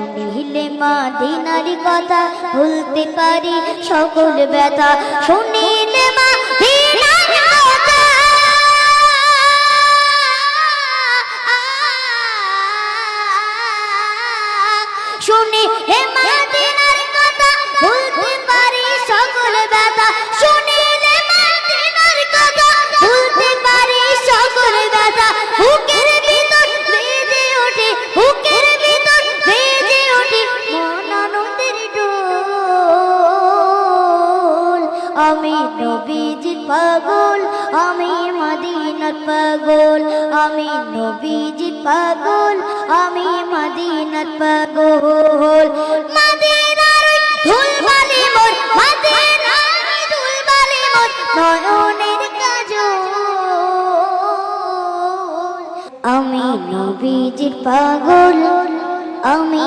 শুনিলে মদিনার কথা ভুলতে পারি সকল ব্যথা শুনিলে মদিনার কথা শুনিলে মদিনার কথা ভুলতে পারি সকল ব্যথা শুনিলে মদিনার কথা ভুলতে পারি সকল ব্যথা বুকের ভিতর বেজে ওঠে বুকের ভিতর বেজে ওঠে মন আনন্দের ডোল আমি নবীজির পাগল আমি মদিনার পাগল আমি নবীজির পাগল আমি মদিনার পাগল মদিনার ধুলবালি মোর মদিনার ধুলবালি মোর নয়নের কাজল আমি নবীজির পাগল আমি